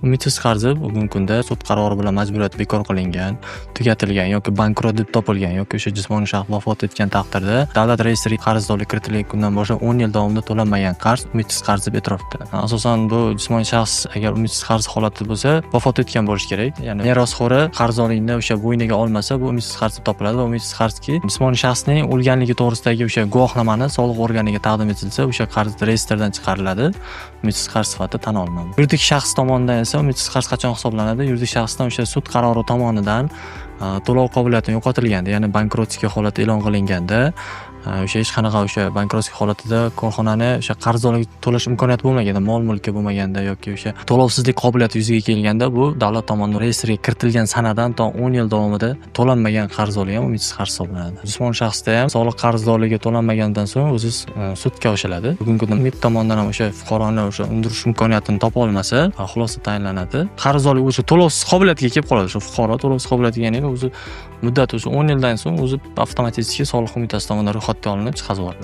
Umidsiz qarzi bugungi kunda sud qarori bilan majburiyat bekor qilingan, tugatilgan yoki bankrot deb topilgan yoki o'sha jismoniy shaxs vafot etgan taqdirda davlat reyestriga qarzdorlik kiritilgan kundan boshlab 10 yil davomida to'lanmagan qarz umidsiz qarz deb e'tirof etiladi. Asosan bu jismoniy shaxs agar umidsiz qarz holati bo'lsa, vafot etgan bo'lishi kerak. Ya'ni merosxo'ri qarzdorlikni o'sha bo'yniga olmasa, bu umidsiz qarz deb topiladi va umidsiz qarzki jismoniy shaxsning o'lganligi to'g'risidagi o'sha guvohnomani soliq organiga taqdim etilsa, o'sha qarz reyestrdan chiqariladi. Umidsiz qarz sifatida tan olinadi. Yuridik shaxs tomonidan esa umidsiz qarz qachon hisoblanadi? Yuridik shaxsdan o'sha sud qarori tomonidan to'lov qobiliyati yo'qotilganda, ya'ni bankrotskiy holat e'lon qilinganda, o'sha hech qanaqa o'sha bankrotskiy holatida korxonani o'sha qarzdorlik to'lash imkoniyati bo'lmaganda, mol-mulki bo'lmaganda yoki o'sha to'lovsizlik qobiliyati yuzaga kelganda, bu davlat tomonidan reyestrga kiritilgan sanadan to 10 yil davomida to'lanmagan qarzdorlik ham umidsiz qarz hisoblanadi. Jismoniy shaxsda ham soliq qarzdorligi to'lanmagandan so'ng o'zi sudga qo'shiladi. Bugungi kunda umid tomonidan ham o'sha fuqaroni o'sha undirish imkoniyatini topa olmasa, xulosa tayinlanadi. Qarzdorlik o'sha to'lovsiz qobiliyatiga kelib qoladi. O'sha fuqaro to'lovsiz qobiliyatiga, ya'ni o'zi muddat o'sha 10 yildan so'ng o'zi avtomatik soliq qo'mitasi tomonidan ro'yxatga olinib chiqazib yuboriladi.